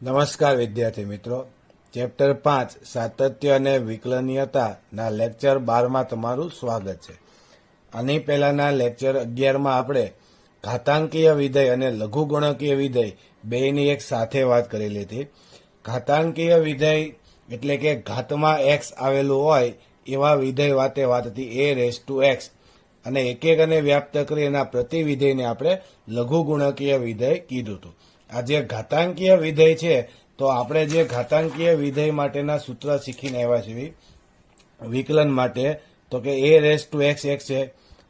નમસ્કાર વિદ્યાર્થી મિત્રો, ચેપ્ટર 5 સાતત્ય અને વિકલનીયતાના લેક્ચર 12માં તમારું સ્વાગત છે. આની પહેલાના લેક્ચર 11માં આપણે ઘાતાંકીય વિધેય અને લઘુગુણકીય વિધેય બેની એક સાથે વાત કરેલી હતી. ઘાતાંકીય વિધેય એટલે કે ઘાતમાં એક્સ આવેલું હોય એવા વિધેય વાત હતી એ રેસ ટુ એક્સ, અને એક અને વ્યાપ્ત કરી એના પ્રતિ વિધેયને આપણે લઘુગુણકીય વિધેય કીધું હતું. આ જે ઘાતાંકીય વિધેય છે તો આપણે જે ઘાતાંકીય વિધેય માટેના સૂત્ર શીખીને આવ્યા છીએ વિકલન માટે, તો કે એ રેસ ટુ એક્સ એક્સ છે,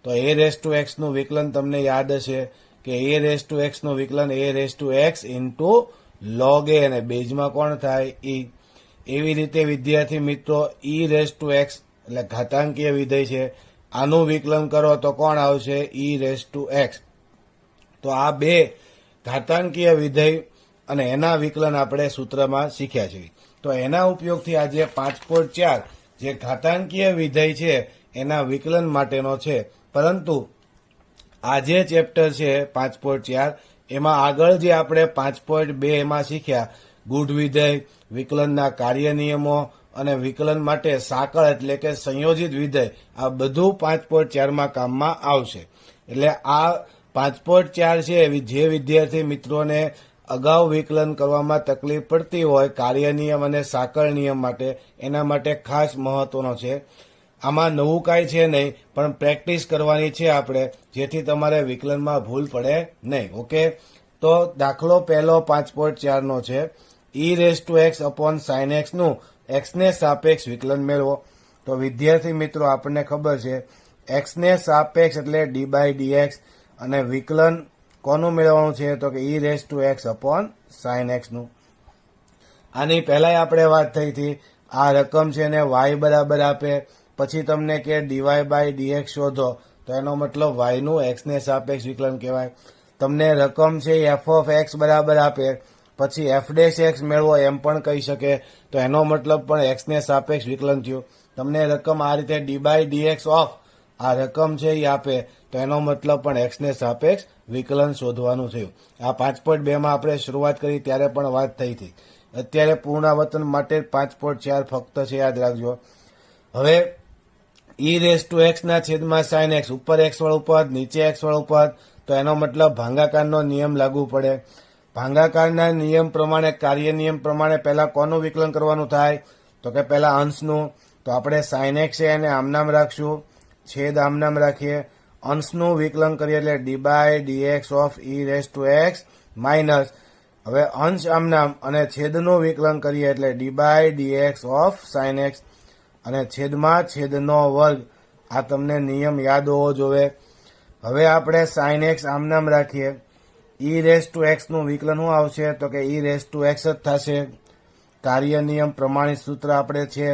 તો એ રેસ ટુ એક્સ નું વિકલન તમને યાદ હશે કે એ રેસ ટુ એક્સ નું વિકલન a raise to x into log a, અને બેઝમાં કોણ થાય ઈ. એવી રીતે વિદ્યાર્થી મિત્રો ઈ રેસ ટુ એક્સ એટલે ઘાતાંકીય વિધેય છે, આનું વિકલન કરો તો કોણ આવશે ઈ રેસ ટુ એક્સ. તો આ બે ઘાતાંકીય વિધેય અને એના વિકલન આપણે સૂત્રમાં શીખ્યા છીએ. તો એના ઉપયોગથી આજે 5.4 જે ઘાતાંકીય વિધેય છે એના વિકલન માટેનો છે. પરંતુ આ જે ચેપ્ટર છે 5.4 એમાં આગળ જે આપણે 5.2 એમાં શીખ્યા ગૂઢ વિધેય, વિકલનના કાર્ય નિયમો અને વિકલન માટે સાંકળ એટલે કે સંયોજિત વિધેય, આ બધું 5.4માં કામમાં આવશે. એટલે આ 5.4 છે જે વિદ્યાર્થી મિત્રોને અગાઉ વિકલન કરવામાં તકલીફ પડતી હોય કાર્ય નિયમ અને સાંકળ નિયમ માટે, એના માટે ખાસ મહત્વનો છે. આમાં નવું કાંઈ છે નહીં, પણ પ્રેક્ટિસ કરવાની છે આપણે, જેથી તમારે વિકલનમાં ભૂલ પડે નહીં. ઓકે, તો દાખલો પહેલો 5.4 નો છે e raise to x upon sine x નું એક્સને સાપેક્ષ વિકલન મેળવો. તો વિદ્યાર્થી મિત્રો આપણને ખબર છે એક્સને સાપેક્ષ એટલે ડી બાય ડીએક્સ, અને વિકલન કોનું મેળવવાનું છે તો કે ઈ raise to x upon sine x નું. આની પહેલાં આપણે વાત થઈ હતી, આ રકમ છે ને વાય બરાબર આપે, પછી તમને કે ડીવાય બાય ડીએક્સ શોધો, તો એનો મતલબ વાય નું એક્સને સાપેક્ષ વિકલન કહેવાય. તમને રકમ છે એફ ઓફ એક્સ બરાબર આપે, પછી એફ ડેશ એક્સ મેળવો એમ પણ કહી શકે, તો એનો મતલબ પણ એક્સને સાપેક્ષ વિકલન થયું. તમને રકમ આ રીતે ડી બાય ડીએક્સ ઓફ આ રકમ છે એ આપે, તો એનો મતલબ પણ એક્સને સાપેક્ષ વિકલન શોધવાનું થયું. આ 5.2માં આપણે શરૂઆત કરી ત્યારે પણ વાત થઈ હતી. અત્યારે પુનરાવર્તન માટે 5.4 ફક્ત છે, યાદ રાખજો. હવે ઈ રેસ ટુ એક્સ ના છેદમાં સાઇન એક્સ, ઉપર એક્સ વાળું પદ નીચે એક્સ વાળું પદ, તો એનો મતલબ ભાંગાકારનો નિયમ લાગુ પડે. ભાંગાકારના નિયમ પ્રમાણે કાર્ય નિયમ પ્રમાણે પહેલા કોનું વિકલન કરવાનું થાય તો કે પહેલા અંશનું. તો આપણે સાઇન એક્સ છે એને આમનામ રાખશું, છેદ આમનામ રાખીએ, અંશનું વિકલન કરીએ એટલે d by dx of e raise to x minus, હવે અંશ આમનામ અને છેદનું વિકલન કરીએ એટલે d by dx of sine x, અને છેદમાં છેદનો વર્ગ. આ તમને નિયમ યાદ હોવો જોઈએ. હવે આપણે સાઇન એક્સ આમનામ રાખીએ, ઈ રેસ ટુ એક્સ નું વિકલન શું આવશે તો કે ઈ રેસ ટુ એક્સ જ થશે. કાર્ય નિયમ પ્રમાણિત સૂત્ર આપણે છે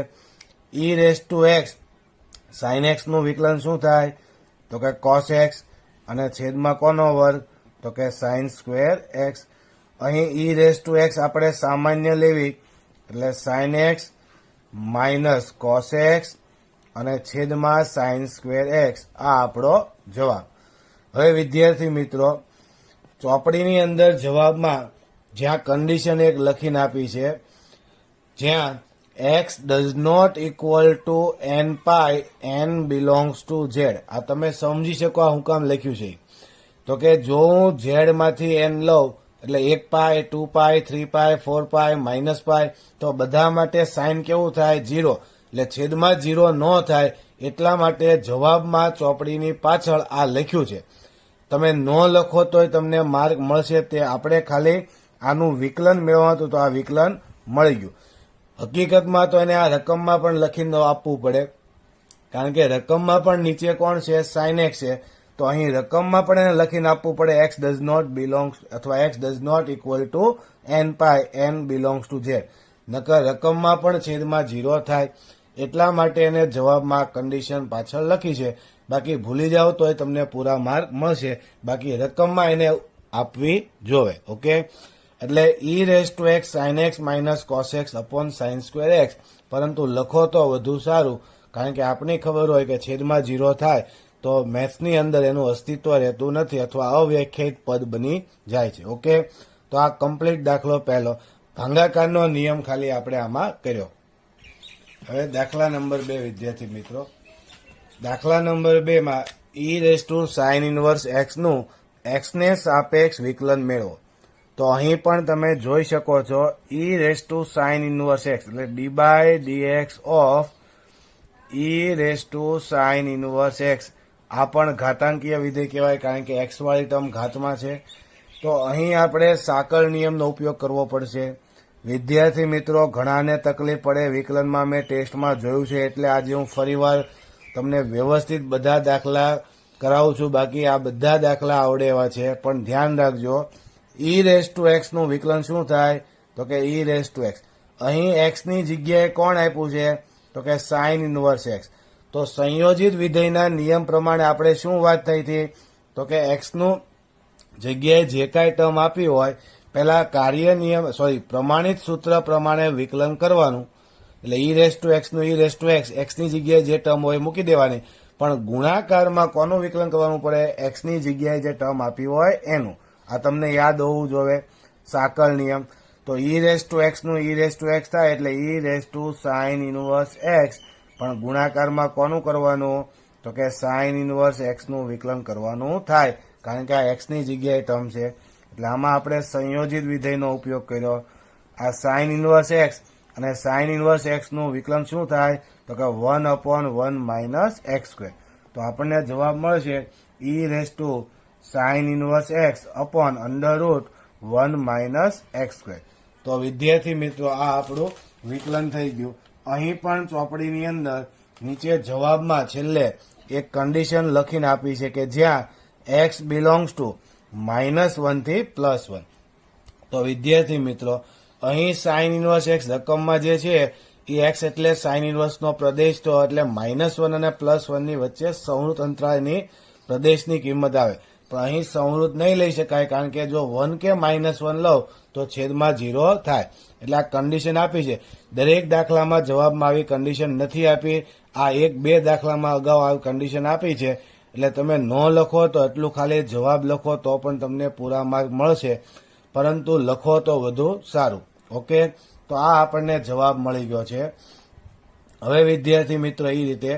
e raise to x sine x નું વિકલન શું થાય તો કે કોસ એક્સ, અને છેદમાં કોનો વર્ગ તો કે સાઇન સ્ક્વેર એક્સ. અહીં ઈ રેસ ટુ એક્સ આપણે સામાન્ય લેવી એટલે sine x minus cos x અને છેદમાં સાઇન સ્ક્વેર એક્સ, આ આપણો જવાબ. હવે વિદ્યાર્થી મિત્રો ચોપડીની અંદર જવાબમાં જ્યાં કન્ડિશન એક લખીને આપી છે, જ્યાં x does not equal to n pi n belongs to z, આ તમે સમજી શકો આ હું કામ લખ્યું છે. તો કે જો હું z માંથી n લઉં એટલે 1 પાય 2 પાય 3 પાય 4 પાય માઇનસ પાય, તો બધા માટે સાઇન કેવું થાય 0, એટલે છેદમાં 0 ન થાય, એટલા માટે જવાબમાં ચોપડીની પાછળ આ લખ્યું છે. તમે ન લખો તોય તમને માર્ક મળશે. તે આપણે ખાલી આનું વિકલન મેળવવાનું હતું તો આ વિકલન મળી ગયું. હકીકતમાં તો એને આ રકમમાં પણ લખીને આપવું પડે, કારણ કે રકમમાં પણ નીચે કોણ છે સાઇન એક્સ છે, તો અહીં રકમમાં પણ એને લખીને આપવું પડે એક્સ ડઝ નોટ બિલોંગ્સ અથવા x does not equal to n pi n belongs to Z, નકર રકમમાં પણ છેદમાં 0 થાય. એટલા માટે એને જવાબમાં કન્ડિશન પાછળ લખી છે. બાકી ભૂલી જાઓ તોય તમને પૂરા માર્ક મળશે, બાકી રકમમાં એને આપવી જોવે. ઓકે, એટલે ઈ raise to x sine x minus cos x upon sine square x, પરંતુ લખો તો વધુ સારું, કારણ કે આપને ખબર હોય કે છેદમાં 0 થાય તો મેથ્સની અંદર એનું અસ્તિત્વ રહેતું નથી અથવા અવ્યાખ્યાયિત પદ બની જાય છે. ઓકે, તો આ કમ્પ્લીટ દાખલો પહેલો. ભાગાકારનો નિયમ ખાલી આપણે આમાં કર્યો. હવે દાખલા નંબર 2 વિદ્યાર્થી મિત્રો, દાખલા નંબર 2 માં ઈ raise to sine inverse x નું એક્સ ને સાપેક્ષ વિકલન મેળવો. તો અહીં પણ તમે જોઈ શકો છો e raise to sine inverse x એટલે d by dx of e raise to sine inverse x. આ પણ ઘાતાંકીય વિધેય કહેવાય કારણ કે એક્સ વાળી ટર્મ ઘાતમાં છે. તો અહીં આપણે સાંકળ નિયમનો ઉપયોગ કરવો પડશે. વિદ્યાર્થી મિત્રો, ઘણાને તકલીફ પડે વિકલનમાં, મેં ટેસ્ટમાં જોયું છે, એટલે આજે હું ફરીવાર તમને વ્યવસ્થિત બધા દાખલા કરાવું છું. બાકી આ બધા દાખલા આવડે એવા છે, પણ ધ્યાન રાખજો ઈ રેસ ટુ એક્સ નું વિકલન શું થાય? તો કે ઈ રેસ ટુ એક્સ. અહીં એક્સ ની જગ્યાએ કોણ આપ્યું છે? તો કે સાઇન ઇનવર્સ એક્સ. તો સંયોજિત વિધેયના નિયમ પ્રમાણે આપણે શું વાત થઈ હતી? તો કે એક્સ નું જગ્યાએ જે કાંઈ ટર્મ આપી હોય પેલા કાર્ય નિયમ પ્રમાણિત સૂત્ર પ્રમાણે વિકલન કરવાનું. એટલે ઈ રેસ ટુ એક્સ નું ઈ રેસ ટુ એક્સ, એક્સ ની જગ્યાએ જે ટર્મ હોય મૂકી દેવાની. પણ ગુણાકારમાં કોનું વિકલન કરવાનું પડે? એક્સ ની જગ્યાએ જે ટર્મ આપી હોય એનું. આ તમને યાદ હોવું જોઈએ, સાંકળ નિયમ. તો ઈ રેસ ટુ એક્સ નું ઈ રેસ ટુ એક્સ થાય એટલે ઈ raise to sine inverse x. પણ ગુણાકારમાં કોનું કરવાનું? તો કે સાઇન ઇનવર્સ એક્સ નું વિકલન કરવાનું થાય, કારણ કે આ એક્સ ની જગ્યાએ ટર્મ છે. એટલે આમાં આપણે સંયોજિત વિધેયનો ઉપયોગ કર્યો. આ સાઇન ઇનવર્સ એક્સ અને સાઇન ઇનવર્સ એક્સ નું વિકલન શું થાય? તો કે 1/1 માઇનસ એક્સ સ્ક્વેર. તો આપણને જવાબ મળશે ઈ raise to sine inverse x upon √1 minus x square. તો વિદ્યાર્થી મિત્રો, આ આપણું વિકલન થઈ ગયું. અહીં પણ ચોપડીની અંદર નીચે જવાબમાં છેલ્લે એક કન્ડિશન લખીને આપી છે કે જ્યાં એક્સ બિલોંગ્સ ટુ -1 થી +1. તો વિદ્યાર્થી મિત્રો, અહીં સાઇન ઇનવર્સ એક્સ રકમમાં જે છે એ એક્સ એટલે સાઇન ઇનવર્સનો પ્રદેશ, તો એટલે -1 અને +1 ની વચ્ચે સંવૃત અંતરાળની પ્રદેશની કિંમત આવે. પણ અહીં સંવૃત નહીં લઈ શકાય, કારણ કે જો 1 કે -1 લો તો છેદમાં 0 થાય. એટલે આ કન્ડિશન આપી છે. દરેક દાખલામાં જવાબમાં આવી કન્ડિશન નથી આપી. આ 1-2 દાખલામાં અગાઉ આવી કન્ડિશન આપી છે. એટલે તમે ન લખો તો એટલું ખાલી જવાબ લખો તો પણ તમને પૂરા માર્ક મળશે, પરંતુ લખો તો વધુ સારું. ઓકે, તો આ આપણને જવાબ મળી ગયો છે. હવે વિદ્યાર્થી મિત્રો, એ રીતે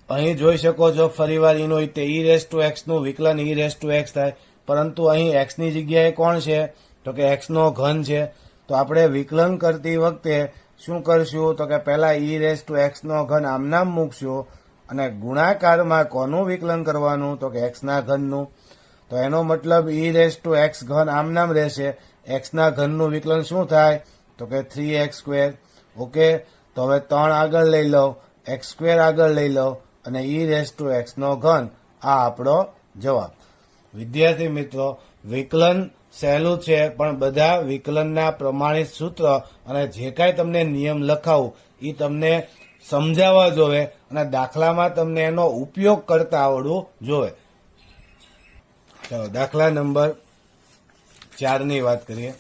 અહીં જોઈ શકો છો ફરીવાર એનો રીતે ઈ રેસ ટુ એક્સ નું વિકલન ઈ રેસ ટુ એક્સ થાય, પરંતુ અહીં એક્સ ની જગ્યાએ કોણ છે? તો કે એક્સ નો ઘન છે. તો આપણે વિકલન કરતી વખતે શું કરશું? તો કે પહેલા ઈ રેસ ટુ એક્સ નો ઘન આમનામ મૂકશું અને ગુણાકારમાં કોનું વિકલન કરવાનું? તો કે એક્સ ના ઘનનું. તો એનો મતલબ ઈ રેસ ટુ એક્સ ઘન આમનામ રહેશે. એક્સ ના ઘનનું વિકલન શું થાય? તો કે 3x². ઓકે, તો હવે 3 આગળ લઈ લો, x² આગળ લઈ લો અને ઈ રેસ ટુ એક્સ નો ઘન. આ આપણો જવાબ. વિદ્યાર્થી મિત્રો, વિકલન સહેલું છે, પણ બધા વિકલનના પ્રમાણિત સૂત્ર અને જે કાંઈ તમને નિયમ લખાવું એ તમને સમજાવવા જોવે અને દાખલામાં તમને એનો ઉપયોગ કરતા આવડવું જોવે. ચાલો દાખલા નંબર 4 ની વાત કરીએ.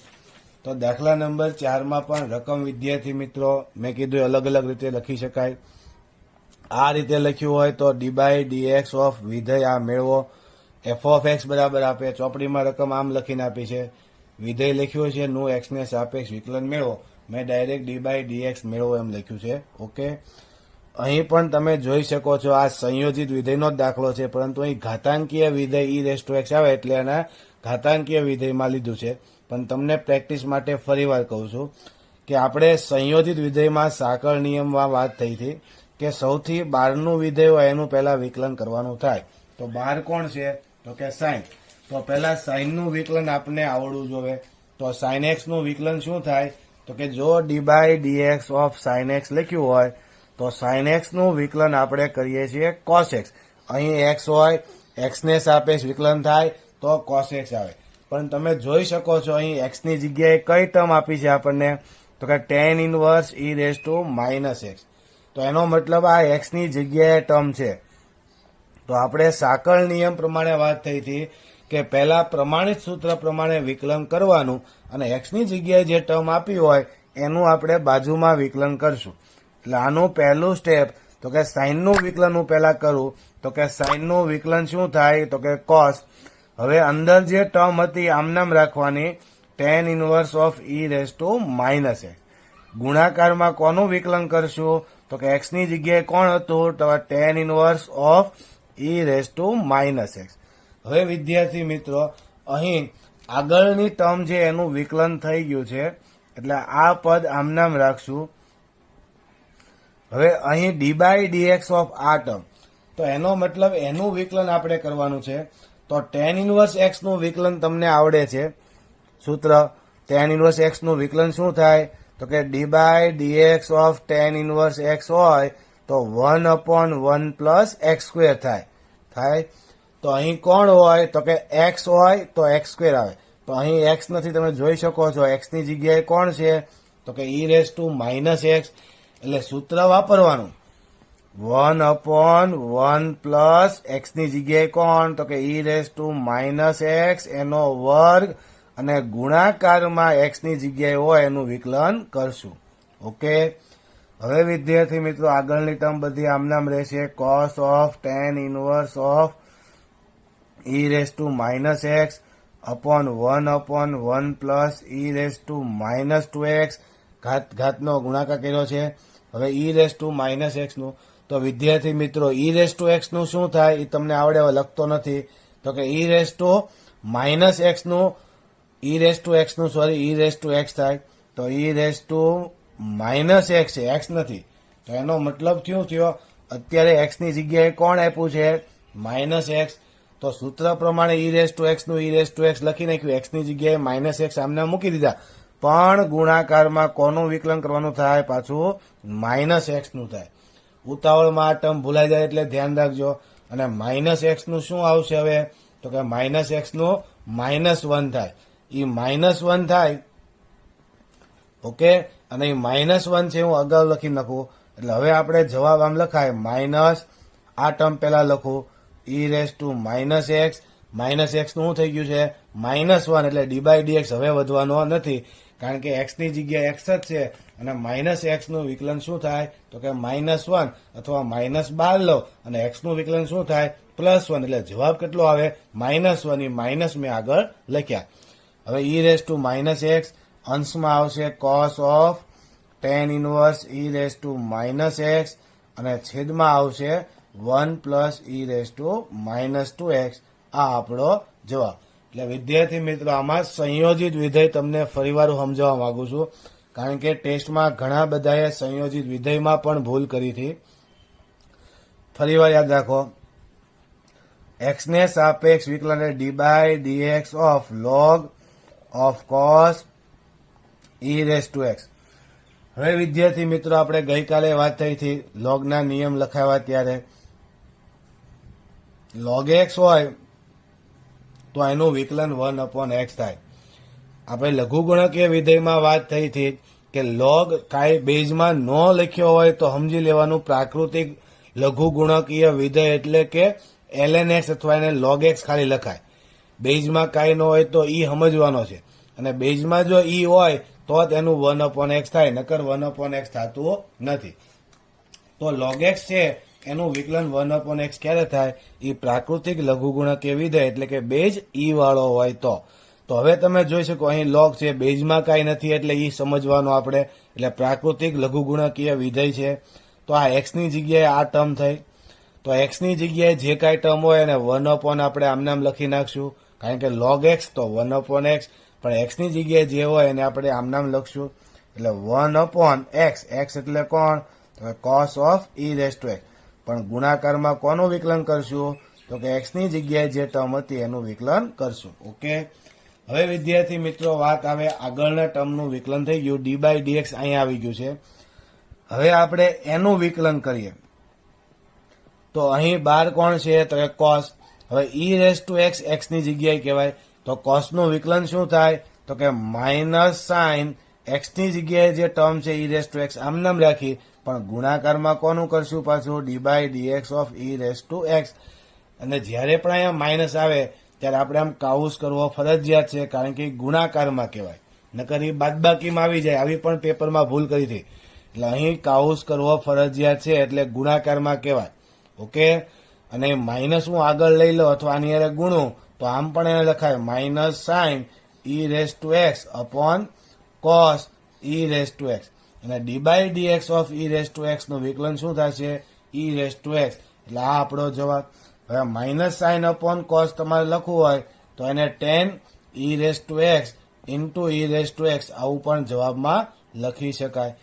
તો દાખલા નંબર 4 માં પણ રકમ વિદ્યાર્થી મિત્રો મેં કીધું અલગ અલગ રીતે લખી શકાય. આ રીતે લખ્યું હોય તો dy/dx ઓફ વિધેય આ મેળવો. f(x) બરાબર આપે, ચોપડીમાં રકમ આમ લખીને આપી છે. વિધેય લખ્યું છે નું x ને સાપેક્ષ વિકલન મેળવો. મેં ડાયરેક્ટ dy/dx મેળવો એમ લખ્યું છે. ઓકે, અહીં પણ તમે જોઈ શકો છો આ સંયોજિત વિધેયનો જ દાખલો છે, પરંતુ અહીં ઘાતાંકીય વિધેય ઈ રેસ ટુ એક્સ આવે એટલે એના ઘાતાંકીય વિધેયમાં લીધું છે. પણ તમને પ્રેક્ટિસ માટે ફરીવાર કહું છું કે આપણે સંયોજિત વિધેયમાં સાંકળ નિયમમાં વાત થઈ હતી કે સૌથી બહારનું વિધેય હોય એનું પહેલા વિકલન કરવાનું થાય. તો બહાર કોણ છે? તો કે સાઇન. તો પહેલા સાઇનનું વિકલન આપણને આવડવું જોઈએ. તો સાઇન એક્સ નું વિકલન શું થાય? તો કે જો dy/dx ઓફ સાઇન એક્સ લખ્યું હોય તો સાઇન એક્સ નું વિકલન આપણે કરીએ છીએ કોસ એક્સ. અહીં એક્સ હોય, એક્સ ને સાપેક્ષ વિકલન થાય તો કોસ એક્સ આવે. પણ તમે જોઈ શકો છો અહીં એક્સ ની જગ્યાએ કઈ ટર્મ આપી છે આપણને? તો કે tan ઇનવર્સ ઈ રેસ ટુ -x. તો એનો મતલબ આ એક્સ ની જગ્યાએ ટર્મ છે. તો આપણે સાંકળ નિયમ પ્રમાણે વાત થઈ હતી કે પહેલા પ્રમાણિત સૂત્ર પ્રમાણે વિકલન કરવાનું અને એક્સ ની જગ્યાએ જે ટર્મ આપી હોય એનું આપણે બાજુમાં વિકલન કરશું. એટલે આનું પહેલું સ્ટેપ તો કે સાઇનનું વિકલન હું પહેલા કરું. તો કે સાઇનનું વિકલન શું થાય? તો કે કોસ. હવે અંદર જે ટર્મ હતી આમનામ રાખવાની tan inverse of e raise two minus x. ગુણાકારમાં કોનું વિકલન કરશું? તો કે એક્સ ની જગ્યાએ કોણ હતું? તો tan inverse of e raise two minus x. હવે વિદ્યાર્થી મિત્રો અહીં આગળની ટર્મ છે એનું વિકલન થઈ ગયું છે, એટલે આ પદ આમનામ રાખશું. હવે અહીં ડી બાય ડીએક્સ ઓફ આ ટર્મ, તો એનો મતલબ એનું વિકલન આપણે કરવાનું છે. તો tan ઇનવર્સ એક્સ નું વિકલન તમને આવડે છે સૂત્ર. tan ઇનવર્સ એક્સ નું વિકલન શું થાય? તો કે d by dx of tan inverse x હોય તો 1/1 પ્લસ એક્સ સ્ક્વેર થાય. તો અહીં કોણ હોય? તો કે એક્સ હોય તો એક્સ સ્ક્વેર આવે. તો અહીં એક્સ નથી, તમે જોઈ શકો છો. એક્સ ની જગ્યાએ કોણ છે? તો કે ઈ રેસ ટુ માઇનસ એક્સ. એટલે સૂત્ર વાપરવાનું 1/1 પ્લસ એક્સ ની જગ્યાએ કોણ? તો કે ઈ રેસ ટુ માઇનસ એક્સ એનો વર્ગ, અને ગુણાકારમાં એક્સ ની જગ્યાએ હોય એનું વિકલન કરશું. ઓકે. હવે વિદ્યાર્થી મિત્રો આગળની ટર્મ બધી આમનામ રહેશે. Cos of tan inverse of e raise two minus x upon 1/1 plus E raise two minus 2x. ઘાતનો ગુણાકાર કર્યો છે. હવે e raise two minus x નું, તો વિદ્યાર્થી મિત્રો ઈ રેસ ટુ એક્સ નું શું થાય એ તમને આવડે, લખતો નથી. તો કે ઈ રેસ ટુ માઇનસ એક્સ નું, ઈ રેસ ટુ એક્સ નું sorry E raise to x થાય. તો ઈ રેસ ટુ માઇનસ એક્સ છે, એક્સ નથી. તો એનો મતલબ શું થયો? અત્યારે એક્સ ની જગ્યાએ કોણ આપ્યું છે? Minus x. તો સૂત્ર પ્રમાણે ઈ રેસ ટુ એક્સ નું ઈ રેસ ટુ એક્સ લખી નાખ્યું. એક્સ ની જગ્યાએ માઇનસ એક્સ આમને મૂકી દીધા. પણ ગુણાકારમાં કોનું વિકલન કરવાનું થાય? પાછું માઇનસ એક્સ નું થાય. ઉતાવળમાં આ ટર્મ ભૂલાઈ જાય એટલે ધ્યાન રાખજો. અને માઇનસ એક્સ નું શું આવશે હવે? તો કે માઇનસ એક્સ નું -1 થાય. એ -1 થાય. ઓકે. અને એ -1 છે હું અગાઉ લખી નાખું. એટલે હવે આપણે જવાબ આમ લખાય માઇનસ, આ ટર્મ પેલા લખું ઈ raise two minus x. Minus x નું શું થઈ ગયું છે? -1. એટલે ડી બાય ડીએક્સ હવે વધવાનો નથી, કારણ કે એક્સ ની જગ્યાએ એક્સ જ છે. અને માઇનસ એક્સ નું વિકલન શું થાય? તો કે -1 અથવા -12 લો અને એક્સ નું વિકલન શું થાય? +1. એટલે જવાબ કેટલો આવે? -1. એ માઇનસ મેં આગળ લખ્યા. હવે e raise two minus x અંશમાં આવશે cos of tan inverse E raise two minus x, અને છેદમાં આવશે 1 પ્લસ ઈ રેસ ટુ -2x. આ આપણો જવાબ. એટલે વિદ્યાર્થી મિત્રો આમાં સંયોજિત વિધેય તમને ફરીવાર સમજાવવા માંગુ છું, કારણ કે ટેસ્ટમાં ઘણા બધાએ સંયોજિત વિધેયમાં પણ ભૂલ કરી હતી. ફરીવાર યાદ રાખો, એક્સ ને સાપેક્ષ વિકલન d by dx of log of cos e raise to x. હવે વિદ્યાર્થી મિત્રો આપણે ગઈકાલે વાત થઈ હતી લોગના નિયમ લખાવ્યા ત્યારે log x હોય તો એનું વિકલન 1/x થાય. આપણે લઘુગુણકીય વિધેયમાં વાત થઈ હતી કે લોગ કાંઈ બેઝમાં ન લખ્યો હોય તો સમજી લેવાનું પ્રાકૃતિક લઘુગુણકીય વિધેય એટલે કે ln x અથવા એને log x ખાલી લખાય. બેઝમાં કાંઈ ન હોય તો ઈ સમજવાનો છે, અને બેઝમાં જો ઈ હોય તો જ એનું 1/x થાય, નકર 1/x થતું નથી. તો log x છે એનું વિકલન 1/x ક્યારે થાય? એ પ્રાકૃતિક લઘુગુણકીય વિધેય એટલે કે બેઝ ઈ વાળો હોય તો. તો હવે તમે જોઈ શકો અહીં log છે, બેઝમાં કાંઈ નથી એટલે ઈ સમજવાનું આપણે, એટલે પ્રાકૃતિક લઘુગુણકીય વિધેય છે. તો આ x ની જગ્યાએ આ ટર્મ થઈ. તો x ની જગ્યાએ જે કાંઈ ટર્મ હોય એને 1/ આપણે આમનામ લખી નાખશું, કારણ કે log x તો 1/x, પણ x ની જગ્યાએ જે હોય એને આપણે આમનામ લખશું. એટલે 1/x. x એટલે કોણ? તો cos of e raise to x. પણ ગુણાકારમાં કોનું વિકલન કરશું? તો કે x ની જગ્યાએ જે ટર્મ હતી એનું વિકલન કરશું. ઓકે. હવે વિદ્યાર્થી મિત્રો વાત આવે આગળના ટર્મનું વિકલન થઈ ગયું, ડી બાય ડીએક્સ અહીંયા આવી ગયું છે. હવે આપણે એનું વિકલન કરીએ તો અહીં બાર કોણ છે? તો કે cos. હવે e raise to x x ની જગ્યાએ કહેવાય, તો cos નું વિકલન શું થાય? તો કે માઇનસ સાઇન એક્સ ની જગ્યાએ જે ટર્મ છે ઈ રેસ ટુ એક્સ આમનામ રાખી, પણ ગુણાકારમાં કોનું કરશું? પાછું d by dx of e raise to x. અને જ્યારે પણ અહીંયા માઇનસ આવે ત્યારે આપણે આમ કાઉસ કરવો ફરજિયાત છે, કારણ કે ગુણાકારમાં કહેવાય, નકર એ બાદબાકીમાં આવી જાય. આવી પણ પેપરમાં ભૂલ કરી હતી, એટલે અહીં કાઉસ કરવો ફરજિયાત છે, એટલે ગુણાકારમાં કહેવાય. ઓકે. અને માઇનસ હું આગળ લઈ લો અથવા આની હારે ગુણું તો આમ પણ એને લખાય minus sine e raise to x upon cos e raise to x, અને d by dx of e raise to x નું વિકલન શું થશે? E raise to x. એટલે આ આપણો જવાબ. હવે માઇનસ સાઇન અપોન કોસ તમારે લખવું હોય તો એને ten E raise to x into e raise to x આવું પણ જવાબમાં લખી શકાય.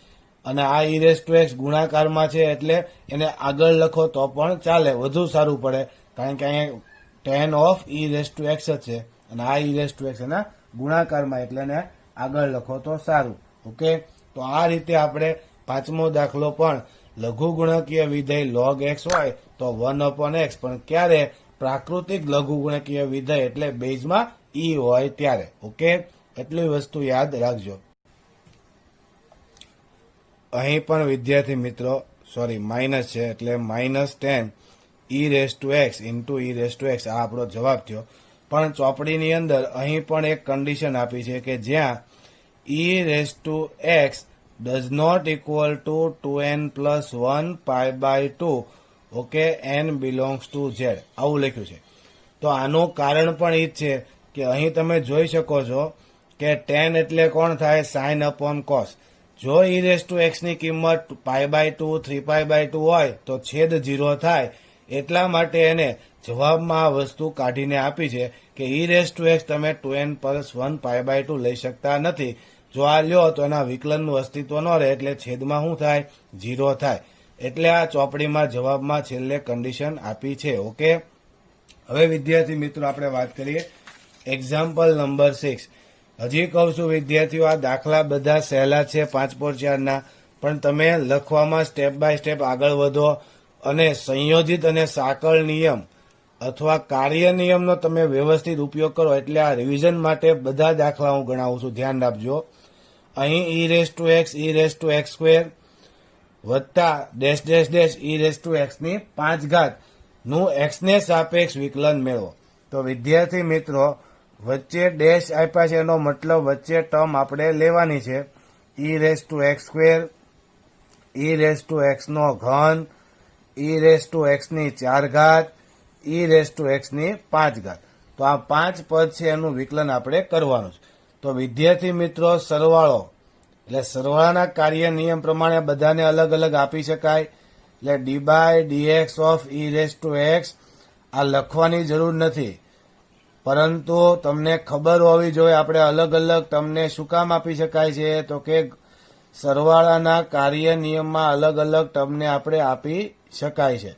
અને આ ઈ રેસ ટુ એક્સ ગુણાકારમાં છે એટલે એને આગળ લખો તો પણ ચાલે, વધુ સારું પડે, કારણ કે અહીંયા ten of e raise to x જ છે અને આ ઈ રેસ ટુ એક્સ એના ગુણાકારમાં, એટલે એને આગળ લખો તો સારું. ઓકે, તો આ રીતે આપણે પાંચમો દાખલો પણ લઘુગુણકીય વિધેય log x હોય તો 1/x, પણ ક્યારે? પ્રાકૃતિક લઘુગુણકીય વિધેય એટલે બેઝમાં ઈ હોય ત્યારે. ઓકે, એટલી વસ્તુ યાદ રાખજો. અહીં પણ વિદ્યાર્થી મિત્રો માઇનસ છે એટલે -10 ઈ raise to x into e raise to x આ આપણો જવાબ થયો. પણ ચોપડીની અંદર અહીં પણ એક કન્ડિશન આપી છે કે જ્યાં e raise to x does not equal to 2n plus 1 pi by 2, okay, n belongs to Z, આવું લખ્યું છે. તો આનું કારણ પણ એ જ છે કે અહીં તમે જોઈ શકો છો કે 10 એટલે કોણ થાય? Sine upon cos. જો ઈ રેસ ટુ એક્સ ની કિંમત પાઈ બાય 2, 3 પાઈ બાય 2 હોય તો છેદ 0 થાય. એટલા માટે એને જવાબમાં આ વસ્તુ કાઢીને આપી છે કે ઈ રેસ ટુ એક્સ તમે 2n પ્લસ 1 પાઈ બાય 2 લઈ શકતા નથી. જો આ લ્યો તો એના વિકલનનું અસ્તિત્વ ન રહે એટલે છેદમાં શું થાય? 0 થાય. એટલે આ ચોપડીમાં જવાબમાં છેલ્લે કન્ડિશન આપી છે. ઓકે, હવે વિદ્યાર્થી મિત્રો આપણે વાત કરીએ એક્ઝામ્પલ નંબર 6. હજી કહું છું વિદ્યાર્થીઓ, આ દાખલા બધા સહેલા છે 5/4ના, પણ તમે લખવામાં સ્ટેપ બાય સ્ટેપ આગળ વધો અને સંયોજિત અને સાંકળ નિયમ અથવા કાર્ય નિયમનો તમે વ્યવસ્થિત ઉપયોગ કરો એટલે આ રિવિઝન માટે બધા દાખલા હું ગણાવું છું, ધ્યાન રાખજો. અહીં e raise to x e raise to x square વત્તા dash dash dash e raise to x ની 5 નું એક્સને સાપેક્ષ વિકલન મેળવો. તો વિદ્યાર્થી મિત્રો વચ્ચે ડેશ આપ્યા છે એનો મતલબ વચ્ચે ટર્મ આપણે લેવાની છે. E raise to x square, e raise to x નો ઘન, ઈ રેસ ટુ એક્સ ની 4 ઈ રેસ ટુ એક્સ ની 5. તો આ 5 પદ છે એનું વિકલન આપણે કરવાનું છે. તો વિદ્યાર્થી મિત્રો સરવાળો એટલે સરવાળાના કાર્ય નિયમ પ્રમાણે બધાને અલગ અલગ આપી શકાય. એટલે d by dx of e raise to x આ લખવાની જરૂર નથી, પરંતુ તમને ખબર હોવી જોઈએ આપણે અલગ અલગ તમને શું કામ આપી શકાય છે, તો કે સરવાળાના કાર્ય નિયમમાં અલગ અલગ તમને આપણે આપી શકાય છે.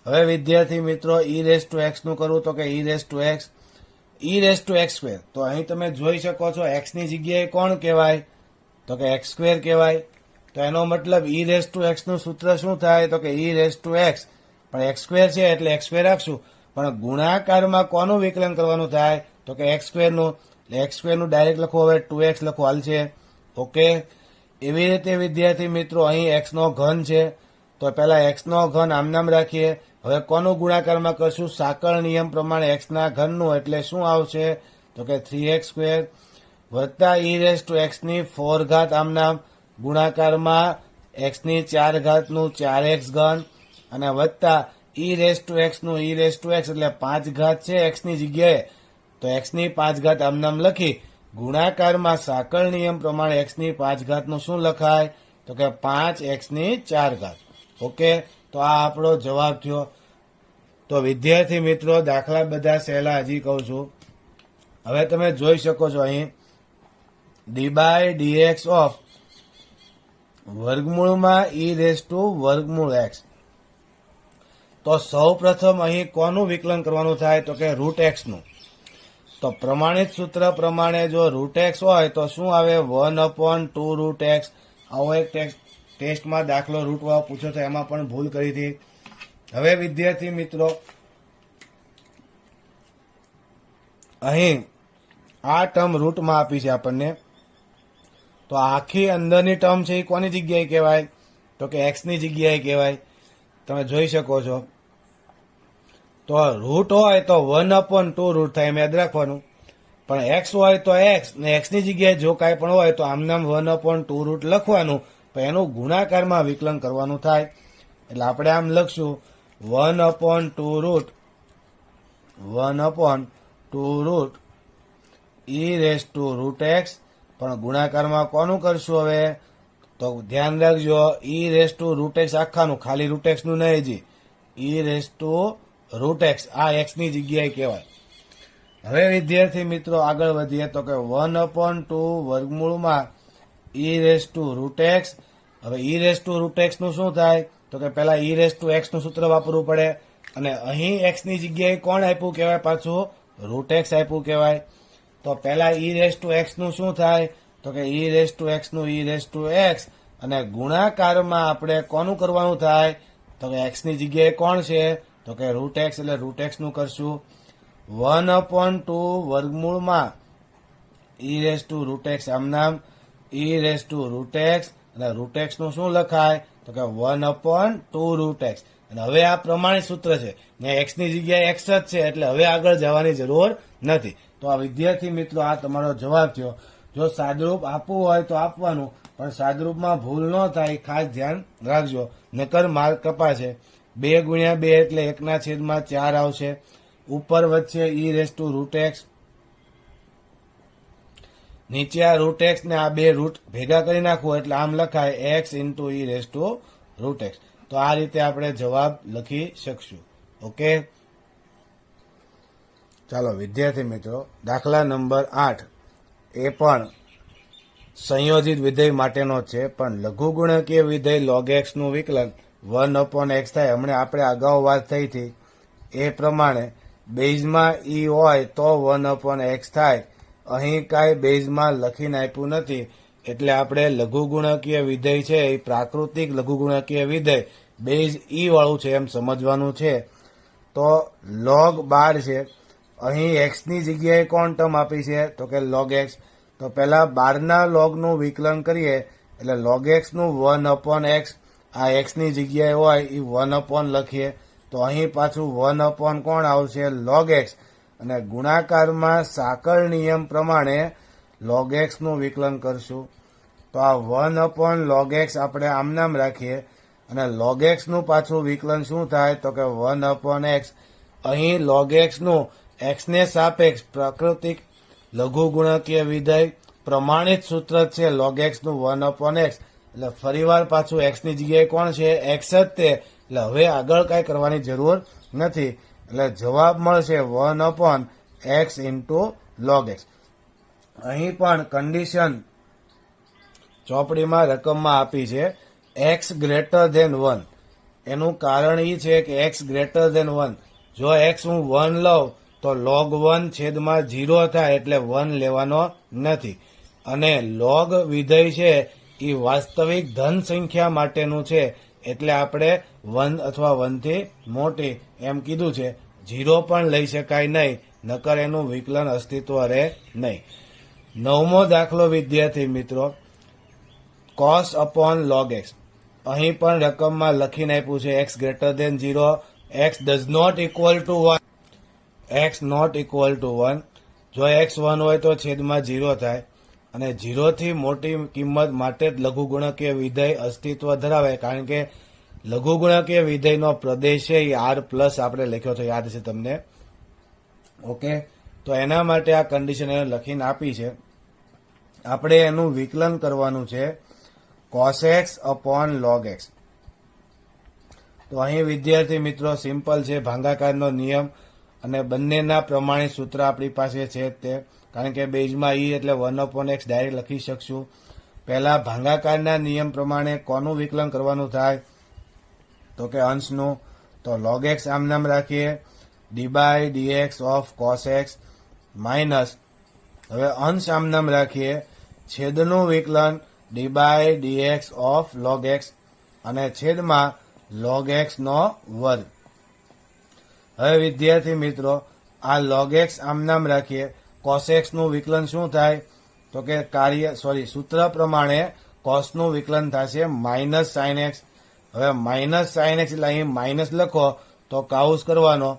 હવે વિદ્યાર્થી મિત્રો ઈ રેસ ટુ એક્સ નું કરવું તો કે ઈ રેસ ટુ એક્સ સ્ક્વેર. તો અહીં તમે જોઈ શકો છો એક્સ ની જગ્યાએ કોણ કહેવાય? તો કે એક્સ સ્ક્વેર કહેવાય. તો એનો મતલબ ઈ રેસ ટુ એક્સ નું સૂત્ર શું થાય? તો કે ઈ રેસ ટુ એક્સ, પણ એક્સ સ્ક્વેર છે એટલે એક્સ સ્ક્વેર રાખશું, પણ ગુણાકારમાં કોનું વિકલન કરવાનું થાય? તો કે એક્સ સ્ક્વેરનું. એટલે એક્સ સ્ક્વેરનું ડાયરેક્ટ લખો, હવે 2x લખો, હાલ છે. ઓકે, એવી રીતે વિદ્યાર્થી મિત્રો અહીં એક્સ નો ઘન છે તો પહેલા એક્સ નો ઘન આમનામ રાખીએ. હવે કોનું ગુણાકારમાં કરશું? સાંકળ નિયમ પ્રમાણે એક્સ ના ઘનનું, એટલે શું આવશે? તો કે 3x સ્ક્વેર વત્તા ઈ રેસ ટુ એક્સ ની 4 આમનામ ગુણાકારમાં એક્સ ની 4 નું 4x ઘન અને વત્તા ઈ રેસ ટુ એક્સ નું ઈ રેસ ટુ એક્સ એટલે 5 છે એક્સ ની જગ્યાએ, તો એક્સ ની 5 આમનામ લખી ગુણાકારમાં સાંકળ નિયમ પ્રમાણે એક્સ ની 5 નું શું લખાય? તો કે 5x ની 4. ઓકે, તો આ આપણો જવાબ થયો. તો વિદ્યાર્થી મિત્રો દાખલા બધા સહેલા હજી કહું છું. હવે તમે જોઈ શકો છો અહીં ડી બાય ડીએક્સ ઓફ વર્ગમૂળમાં ઈ રેસ ટુ વર્ગમૂળ એક્સ. તો સૌ પ્રથમ અહીં કોનું વિકલન કરવાનું થાય? તો કે રૂટ એક્સ નું. તો પ્રમાણિત સૂત્ર પ્રમાણે જો રૂટ એક્સ હોય તો શું આવે? 1/2 રૂટ એક્સ. આવો એક ટેસ્ટમાં દાખલો રૂટવાળો પૂછ્યો તો એમાં પણ ભૂલ કરી હતી. હવે વિદ્યાર્થી મિત્રો અહીં આ ટર્મ રૂટમાં આપી છે આપણને, તો આખી અંદરની ટર્મ છે એ કોની જગ્યાએ કહેવાય? તો કે એક્સ ની જગ્યાએ કહેવાય. તમે જોઈ શકો છો. તો રૂટ હોય તો 1/2 રૂટ થાય, એમ યાદ રાખવાનું. પણ એક્સ હોય તો એક્સ ને એક્સ ની જગ્યાએ જો કાંઈ પણ હોય તો આમનામ 1/2 રૂટ લખવાનું, પણ એનું ગુણાકારમાં વિકલન કરવાનું થાય. એટલે આપણે આમ લખશું 1/2 root 1/2 e raise to root x, પણ ગુણાકારમાં કોનું કરશું હવે? તો ધ્યાન રાખજો, e raise to root x આખાનું, ખાલી રૂટ એક્સ નું નહીં હજી, e raise to root x, આ એક્સ ની જગ્યાએ કહેવાય. હવે વિદ્યાર્થી મિત્રો આગળ વધીએ તો કે 1/2 વર્ગમૂળમાં e raise to root x. હવે e raise to root x નું શું થાય? તો કે પેલા ઈ રેસ ટુ એક્સ નું સૂત્ર વાપરવું પડે, અને અહીં એક્સ ની જગ્યાએ કોણ આપ્યું કહેવાય? પાછું રૂટ એક્સ આપ્યું કહેવાય. તો પેલા ઈ રેસ ટુ એક્સ નું શું થાય? તો કે ઈ રેસ ટુ એક્સ નું ઈ રેસ ટુ એક્સ, અને ગુણાકારમાં આપણે કોનું કરવાનું થાય? તો કે એક્સ ની જગ્યાએ કોણ છે? તો કે રૂટ એક્સ, એટલે રૂટ એક્સ નું કરશું. 1/2 વર્ગમૂળમાં e raise to root x આમ નામ, e raise to root x, અને રૂટ એક્સ નું શું લખાય? તો કે 1/2 રૂટ એક્સ. અને હવે આ પ્રમાણિત સૂત્ર છે, ને એક્સ ની જગ્યાએ એક્સ જ છે, એટલે હવે આગળ જવાની જરૂર નથી. તો આ વિદ્યાર્થી મિત્રો આ તમારો જવાબ થયો. જો સાદરૂપ આપવું હોય તો આપવાનું, પણ સાદરૂપમાં ભૂલ ન થાય ખાસ ધ્યાન રાખજો, નકર માર્ક કપાશે. 2 × 2 એટલે 1/4 આવશે. ઉપર વચ્ચે e raise to root x, નીચે આ રૂટ એક્સ ને આ બે રૂટ ભેગા કરી નાખવું એટલે આમ લખાય x into e raise to root x. તો આ રીતે આપણે જવાબ લખી શકશું. ઓકે, ચાલો વિદ્યાર્થી મિત્રો દાખલા નંબર 8 એ પણ સંયોજિત વિધેય માટેનો છે, પણ લઘુગુણકીય વિધેય log x નું વિકલન 1/x થાય. હમણાં આપણે અગાઉ વાત થઈ હતી એ પ્રમાણે બેઝમાં ઈ હોય તો 1/x થાય. અહીં કાંઈ બેઝમાં લખીને આપ્યું નથી, એટલે આપણે લઘુગુણકીય વિધેય છે એ પ્રાકૃતિક લઘુગુણકીય વિધેય બેઝ ઈ વાળું છે એમ સમજવાનું છે. તો log 12 છે, અહીં x ની જગ્યાએ કોણ ટર્મ આપી છે? તો કે log x. તો પહેલા 12 ના log નું વિકલન કરીએ એટલે log x નું 1/x, આ x ની જગ્યાએ હોય એ 1/ લખીએ, તો અહીં પાછું 1/ કોણ આવશે? log x. અને ગુણાકારમાં સાંકળ નિયમ પ્રમાણે log x નું વિકલન કરશું. તો આ 1/log x આપણે આમ નામ રાખીએ, અને log x નું પાછું વિકલન શું થાય? તો કે 1/x. અહીં log x નું x ને સાપેક્ષ પ્રાકૃતિક લઘુગુણકીય વિધેય પ્રમાણિત સૂત્ર છે log x નું 1/x, એટલે ફરીવાર પાછું x ની જગ્યાએ કોણ છે? x જ તે, એટલે હવે આગળ કાંઈ કરવાની જરૂર નથી. એટલે જવાબ મળશે 1/x ઇન્ટુ log x. અહીં પણ કન્ડિશન ચોપડીમાં રકમમાં આપી છે x ગ્રેટર ધેન 1. એનું કારણ એ છે કે x ગ્રેટર ધેન 1, જો x હું 1 લઉં તો log 1 છેદમાં 0 થાય, એટલે 1 લેવાનો નથી. અને log વિધેય છે એ વાસ્તવિક ધન સંખ્યા માટેનું છે, એટલે આપણે 1 અથવા 1 થી મોટી એમ કીધું છે. 0 પણ લઈ શકાય નહીં, નકર એનું વિકલન અસ્તિત્વ રહે નહીં. 9મો દાખલો વિદ્યાર્થી મિત્રો cos upon log x. અહીં પણ રકમમાં લખીને આપ્યું છે x greater than 0, x does not equal to 1, x not equal to 1. જો x 1 હોય તો છેદમાં 0 થાય, અને 0 થી મોટી કિંમત માટે જ લઘુગુણકીય વિધેય અસ્તિત્વ ધરાવે, કારણ કે લઘુગુણકીય વિધેયનો પ્રદેશ છે એ r પ્લસ આપણે લખ્યો તો યાદ છે તમને. ઓકે, તો એના માટે આ કન્ડિશન એને લખીને આપી છે. આપણે એનું વિકલન કરવાનું છે cos x upon log x. તો અહીં વિદ્યાર્થી મિત્રો સિમ્પલ છે, ભાગાકારનો નિયમ અને બંનેના પ્રમાણિત સૂત્ર આપણી પાસે છે તે, કારણ કે બેઝમાં ઈ એટલે 1/x ડાયરેક્ટ લખી શકશું. પહેલા ભાગાકારના નિયમ પ્રમાણે કોનું વિકલન કરવાનું થાય? તો કે અંશનું. તો log x આમ નામ રાખીએ, d/dx of cos x minus, હવે અંશ આમ નામ રાખીએ, છેદનું વિકલન d/dx of log x, અને છેદમાં log x નો વર્ગ. હવે વિદ્યાર્થી મિત્રો આ log x આમ નામ રાખીએ, cos x નું વિકલન શું થાય? તો કે સૂત્ર પ્રમાણે cos નું વિકલન થશે માઇનસ sin x. હવે માઇનસ sin x એટલે અહીં માઇનસ લખો તો કાઉસ કરવાનો,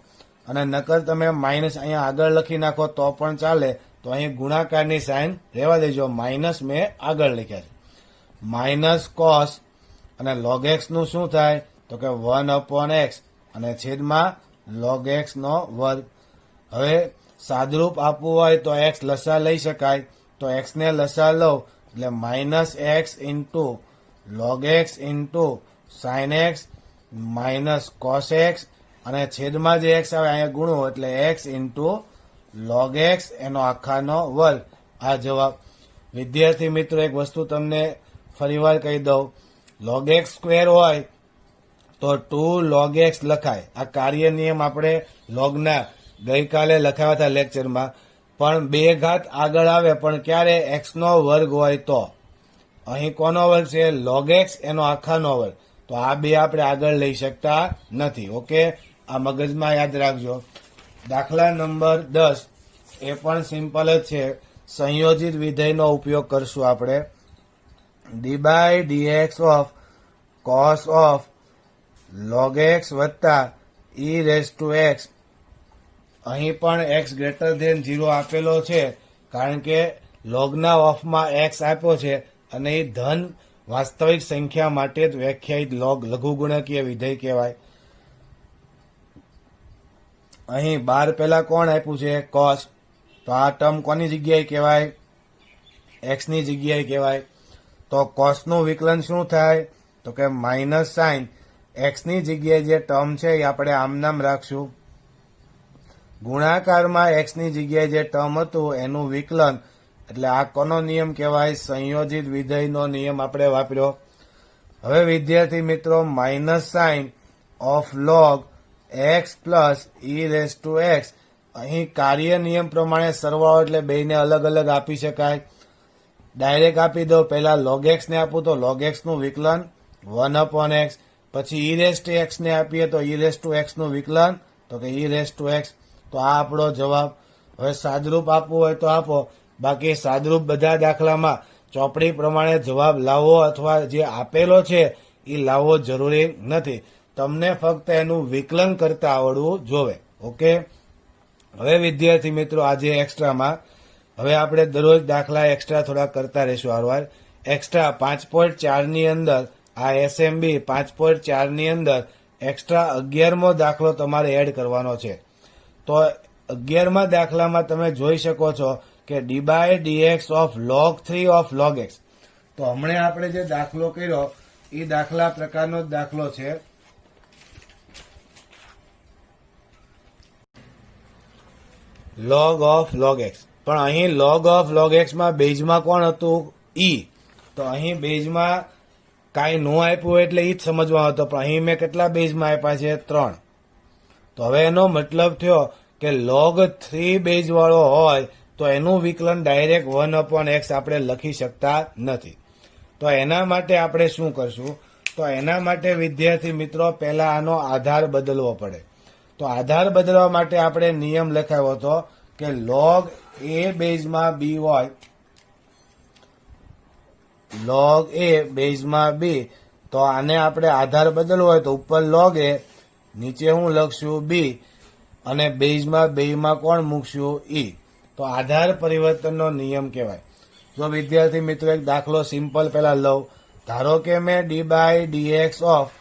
અને નકર તમે માઇનસ અહીંયા આગળ લખી નાખો તો પણ ચાલે. તો અહીં ગુણાકારની સાઇન રહેવા દેજો, માઇનસ મેં આગળ લખ્યા છે. માઇનસ cos અને log x નું શું થાય? તો કે 1/x, અને છેદમાં log x નો વર્ગ. હવે સાદરૂપ આપવું હોય તો એક્સ લસા લઈ શકાય, તો એક્સ ને લસા લો એટલે minus x into log x into sine x minus cos x, અને છેદમાં જે એક્સ આવે અહીંયા ગુણો એટલે એક્સ ઇન્ટુ લોગ એક્સ એનો આખાનો વર્ગ. આ જવાબ. વિદ્યાર્થી મિત્રો, એક વસ્તુ તમને ફરીવાર કહી દઉં, લોગ એક્સ સ્ક્વેર હોય તો 2 log x લખાય. આ કાર્ય નિયમ આપણે લોગના ગઈકાલે લખાવ્યા હતા લેક્ચરમાં, પણ 2 ઘાત આગળ આવે પણ ક્યારે x નો વર્ગ હોય તો. અહીં કોનો વર્ગ છે? log x એનો આખાનો વર્ગ. તો આ બે આપણે આગળ લઈ શકતા નથી. ઓકે, આ મગજમાં યાદ રાખજો. દાખલા નંબર 10 એ પણ સિમ્પલ જ છે. સંયોજિત વિધેયનો ઉપયોગ કરશું આપણે. d/dx of cos of log x વત્તા e રેઝ ટુ x. અહીં પણ x ગ્રેટર ધેન 0 આપેલો છે, કારણ કે લોગના ઓફમાં x આપ્યો છે અને એ ધન વાસ્તવિક સંખ્યા માટે જ વ્યાખ્યાયિત લોગ લઘુગુણકીય વિધેય કહેવાય. અહીં 12 પહેલા કોણ આપ્યું છે? cos. તો આ ટર્મ કોની જગ્યાએ કહેવાય? x ની જગ્યાએ કહેવાય. તો cos નું વિકલન શું થાય? તો કે માઇનસ સાઇન x ની જગ્યાએ જે ટર્મ છે એ આપણે આમ નામ રાખશું. ગુણાકારમાં x ની જગ્યાએ જે ટર્મ હતું એનું વિકલન, એટલે આ કોનો નિયમ કહેવાય? સંયોજિત વિધેયનો નિયમ આપણે વાપર્યો. હવે વિદ્યાર્થી મિત્રો, minus sine of log x plus e raise to x. અહીં કાર્ય નિયમ પ્રમાણે સરવાળો એટલે બેને અલગ અલગ આપી શકાય. ડાયરેક્ટ આપી દો. પહેલા log x ને આપું તો log x નું વિકલન 1/x. પછી e રેઝ ટુ x ને આપીએ તો e રેઝ ટુ x નું વિકલન, તો કે e રેઝ ટુ x. તો આ આપણો જવાબ. હવે સાદરૂપ આપવું હોય તો આપો, બાકી સાદરૂપ બધા દાખલામાં ચોપડી પ્રમાણે જવાબ લાવવો અથવા જે આપેલો છે એ લાવવો જરૂરી નથી. તમને ફક્ત એનું વિકલન કરતા આવડવું જોવે. ઓકે, હવે વિદ્યાર્થી મિત્રો, આજે એક્સ્ટ્રામાં હવે આપણે દરરોજ દાખલા એક્સ્ટ્રા થોડા કરતા રહીશું. વારવાર એક્સ્ટ્રા 5.4 ની અંદર આ SMB 5.4 ની અંદર એક્સ્ટ્રા 11મો દાખલો તમારે એડ કરવાનો છે. તો 11મા દાખલામાં તમે જોઈ શકો છો કે d/dx of log 3 of log x. તો હમણાં આપણે જે દાખલો કર્યો એ દાખલા પ્રકારનો જ દાખલો છે. log of log x. પણ અહીં log ઓફ log x માં બેઝમાં કોણ હતું? e. તો અહીં બેઝમાં કાંઈ નો આપ્યું એટલે એ જ સમજવાનો હતો, પણ અહીં મેં કેટલા બેઝમાં આપ્યા છે? 3. તો હવે એનો મતલબ થયો કે log 3 બેઝ વાળો હોય તો એનું વિકલન ડાયરેક્ટ 1/x આપણે લખી શકતા નથી. તો એના માટે આપણે શું કરશું? તો એના માટે વિદ્યાર્થી મિત્રો પહેલા આનો આધાર બદલવો પડે. તો આધાર બદલવા માટે આપણે નિયમ લખાવ્યો હતો કે log a બેઝમાં b હોય, log a બેઝમાં b. તો આને આપણે આધાર બદલવો હોય તો ઉપર log a, નીચે હું લખશું b, અને બેઝમાં બેમાં કોણ મૂકશું? e. તો આધાર પરિવર્તનનો નિયમ કહેવાય. જો વિદ્યાર્થી મિત્રો એક દાખલો સિમ્પલ પહેલા લઉં. ધારો કે મેં d/dx ઓફ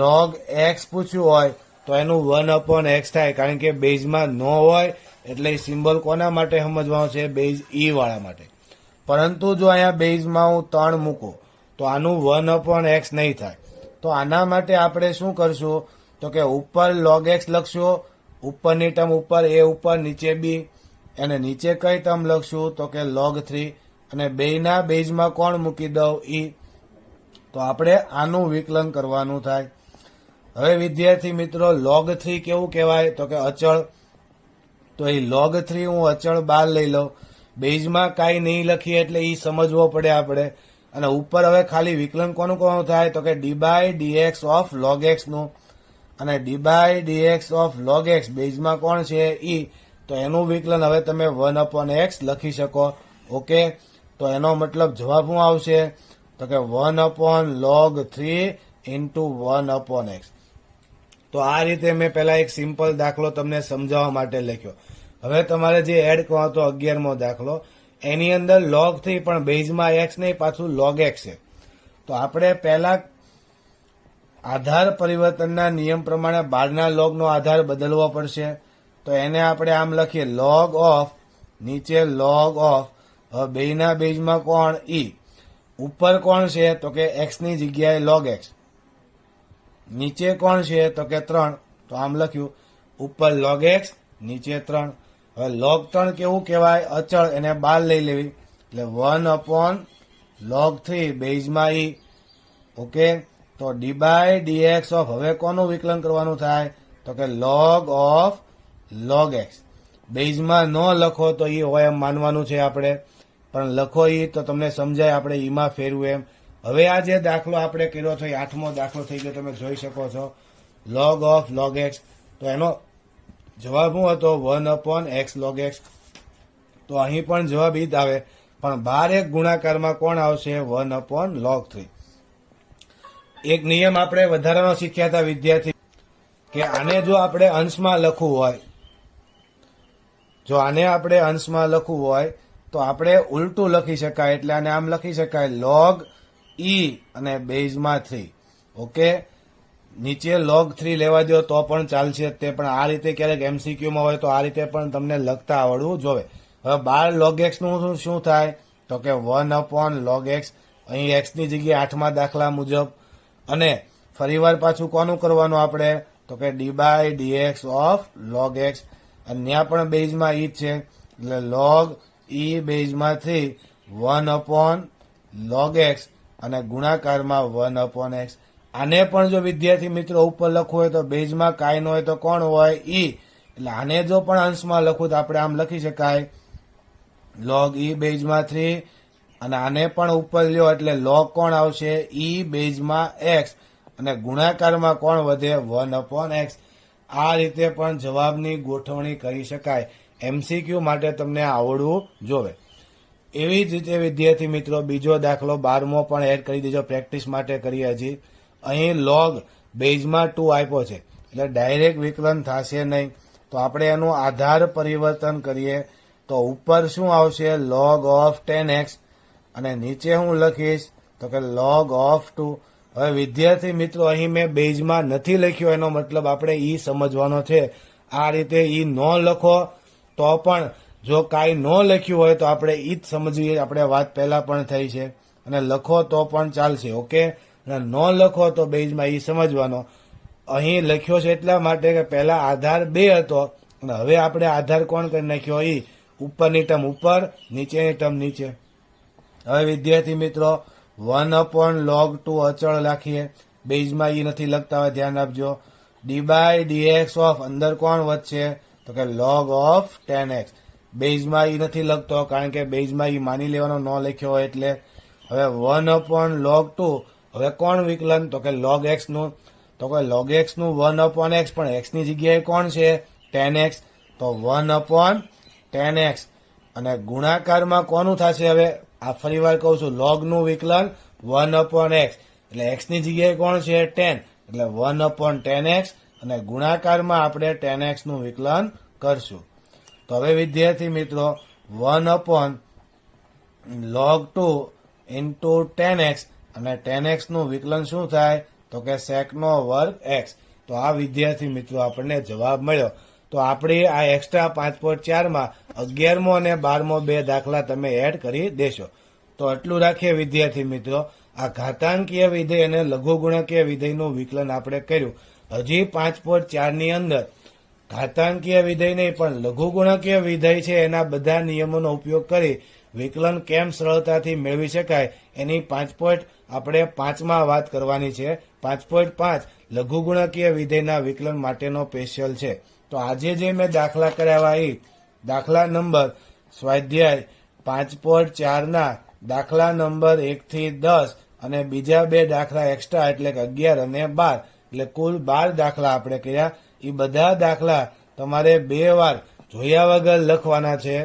log x પૂછ્યું હોય તો એનું 1/x થાય, કારણ કે બેઝમાં નો હોય એટલે એ સિમ્બોલ કોના માટે સમજવાનો છે? બેઝ e વાળા માટે. પરંતુ જો અહીંયા બેઝમાં હું 3 મૂકું તો આનું 1/x નહીં થાય. તો આના માટે આપણે શું કરશું? તો કે ઉપર log x લખશું, ઉપરની ટર્મ ઉપર a ઉપર, નીચે b, અને નીચે કઈ ટર્મ લખશું? તો કે log 3, અને બેયના બેઝમાં કોણ મૂકી દઉં? e. તો આપણે આનું વિકલન કરવાનું થાય. હવે વિદ્યાર્થી મિત્રો, log 3 કેવું કહેવાય? તો કે અચળ. તો એ log 3 હું અચળ બહાર લઈ લઉં. બેઝમાં કાંઈ નહીં લખીએ એટલે એ સમજવો પડે આપણે. અને ઉપર હવે ખાલી વિકલન કોનું કોનું થાય? તો કે d/dx ઓફ log x નું. અને d/dx ઓફ log x બેઝમાં કોણ છે? e. તો એનું વિકલન હવે તમે 1/x લખી શકો. ઓકે, તો એનો મતલબ જવાબ શું આવશે? તો કે 1/log 3 ઇન્ટુ 1/x. તો આ રીતે મેં પહેલા એક સિમ્પલ દાખલો તમને સમજાવવા માટે લખ્યો. હવે તમારે જે એડ કરવાનો હતો 11મો દાખલો, એની અંદર log 3 પણ બેઝમાં x નહીં, પાછું log x છે. તો આપણે પહેલા આધાર પરિવર્તનના નિયમ પ્રમાણે 12ના લોગનો આધાર બદલવો પડશે. તો તો એને આપણે આમ લખીએ log ઓફ, નીચે log ઓફ. હવે બેયના બેઝમાં કોણ? ઈ. ઉપર કોણ છે? તો કે x ની જગ્યાએ log x. નીચે કોણ છે? તો કે 3. તો આમ લખ્યું ઉપર log x, નીચે 3. હવે log 3 કેવું કહેવાય? અચળ, એને બહાર લઈ લેવી એટલે 1/log 3 બેઝમાં ઈ. ઓકે, તો d/dx ઓફ, હવે કોનું વિકલન કરવાનું થાય? તો કે log ઓફ log x. બેઝમાં ન લખો તો ઈ હોય એમ માનવાનું છે આપણે, પણ લખો ઈ તો તમને સમજાય આપણે ઈમાં ફેરવું એમ. હવે આ જે દાખલો આપણે કર્યો છે એ 8મો દાખલો થઈ ગયો, તમે જોઈ શકો છો log ઓફ log x. તો એનો જવાબ શું હતો? 1/x log x. તો અહીં પણ જવાબ ઈ જ આવે, પણ બહાર એક ગુણાકારમાં કોણ આવશે? 1/log 3. એક નિયમ આપણે વધારાનો શીખ્યા હતા વિદ્યાર્થી, કે આને જો આપણે અંશમાં લખવું હોય, જો આને આપણે અંશમાં લખવું હોય તો આપણે ઉલટું લખી શકાય. એટલે આને આમ લખી શકાય log e અને બેઝમાં 3. ઓકે, નીચે log 3 લેવા દો તો પણ ચાલશે તે, પણ આ રીતે ક્યારેક એમસીક્યુમાં હોય તો આ રીતે પણ તમને લખતા આવડવું જોવે. હવે 12 log x નું શું થાય? તો કે 1/log x. અહીં x ની જગ્યાએ 8મા દાખલા મુજબ. અને ફરીવાર પાછું કોનું કરવાનું આપણે? તો કે d/dx ઓફ log x. અને ત્યાં પણ બેઝમાં ઈ જ છે એટલે log e બેઝમાં 3 1/log x અને ગુણાકારમાં 1/x. આને પણ જો વિદ્યાર્થી મિત્રો ઉપર લખવું હોય તો બેઝમાં કાંઈ ન હોય તો કોણ હોય? ઈ. એટલે આને જો પણ અંશમાં લખવું તો આપણે આમ લખી શકાય log e બેઝમાં 3, અને આને પણ ઉપર લ્યો એટલે log કોણ આવશે? e બેઝમાં x અને ગુણાકારમાં કોણ વધે? 1/x. આ રીતે પણ જવાબની ગોઠવણી કરી શકાય. એમસીક્યુ માટે તમને આવડવું જોવે. એવી જ રીતે વિદ્યાર્થી મિત્રો બીજો દાખલો 12મો પણ એડ કરી દેજો, પ્રેક્ટિસ માટે કરીએ. હજી અહીં log બેઝમાં 2 આપ્યો છે એટલે ડાયરેક્ટ વિકલન થશે નહીં, તો આપણે એનું આધાર પરિવર્તન કરીએ. તો ઉપર શું આવશે? log ઓફ 10x અને નીચે હું લખીશ તો કે log ઓફ 2. હવે વિદ્યાર્થી મિત્રો અહીં મેં બેઝમાં નથી લખ્યો, એનો મતલબ આપણે ઈ સમજવાનો છે. આ રીતે ઈ ન લખો તો પણ, જો કાંઈ ન લખ્યું હોય તો આપણે ઈ જ સમજવી, આપણે વાત પહેલા પણ થઈ છે. અને લખો તો પણ ચાલશે. ઓકે, અને ન લખો તો બેઝમાં ઈ સમજવાનો. અહીં લખ્યો છે એટલા માટે કે પહેલા આધાર 2 હતો અને હવે આપણે આધાર કોણ કરી નાખ્યો? ઈ. ઉપરની ટર્મ ઉપર, નીચેની ટર્મ નીચે. હવે વિદ્યાર્થી મિત્રો 1/log 2 અચળ રાખીએ, બેઝમાં ઈ નથી લખતા હોય ધ્યાન આપજો. d/dx ઓફ, અંદર કોણ વધશે? તો કે log ઓફ 10x. બેઝમાં ઈ નથી લખતો કારણ કે બેઝમાં ઈ માની લેવાનો ન લખ્યો હોય એટલે. હવે 1/log 2, હવે કોણ વિકલન? તો કે log x નું. તો કે log x નું 1/x, પણ x ની જગ્યાએ કોણ છે? 10x. તો 1/10x અને ગુણાકારમાં કોનું થશે? હવે આ ફરી વાર કહું છું, log નું વિકલન 1/x એટલે x ની જગ્યાએ કોણ છે? 10 એટલે 1/10x અને ગુણાકારમાં આપણે 10x નું વિકલન કરશું. તો હવે વિદ્યાર્થી મિત્રો 1/log 2 into 10x અને 10x નું વિકલન શું થાય? તો કે sec2 x. તો આ વિદ્યાર્થી મિત્રો આપણને જવાબ મળ્યો. તો આપણે આ એક્સ્ટ્રા 5.4માં 11મો અને 12મો 2 દાખલા તમે એડ કરી દેશો. તો એટલું રાખીએ વિદ્યાર્થી મિત્રો. આ ઘાતાંકીય વિધેય અને લઘુગુણકીય વિધેયનું વિકલન આપણે કર્યું. હજી 5.4ની અંદર ઘાતાંકીય વિધેય નહીં પણ લઘુગુણકીય વિધેય છે એના બધા નિયમોનો ઉપયોગ કરી વિકલન કેમ સરળતાથી મેળવી શકાય એની 5.5માં વાત કરવાની છે. 5.5 લઘુગુણકીય વિધેયના વિકલન માટેનો સ્પેશિયલ છે. તો આજે જે મેં દાખલા કરાવ્યા એ દાખલા નંબર સ્વાધ્યાય 5.4ના દાખલા નંબર 1 થી 10 અને બીજા 2 દાખલા એક્સ્ટ્રા એટલે કે 11 અને 12 એટલે કુલ 12 દાખલા આપણે કર્યા. એ બધા દાખલા તમારે 2 વાર જોયા વગર લખવાના છે.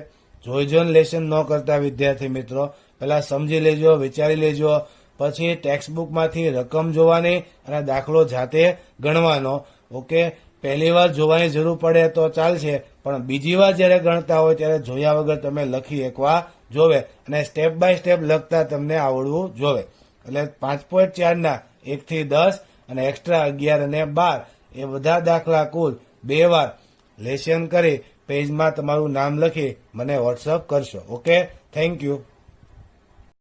જોઈ જોઈને લેસન ન કરતા વિદ્યાર્થી મિત્રો, પહેલા સમજી લેજો, વિચારી લેજો, પછી ટેક્સ્ટબુકમાંથી રકમ જોવાની અને દાખલો જાતે ગણવાનો. ઓકે, પહેલી વાર જોવાની જરૂર પડે તો ચાલશે, પણ બીજી વાર જ્યારે ગણતા હોય ત્યારે જોયા વગર તમે લખી એકવા જોવે અને સ્ટેપ બાય સ્ટેપ લખતા તમને આવડવું જોવે. એટલે 5.4ના 1 થી 10 અને એક્સ્ટ્રા 11 અને 12 એ બધા દાખલા કુલ 2 વાર લેસન કરી પેજમાં તમારું નામ લખી મને વોટ્સઅપ કરશો. Okay, thank you.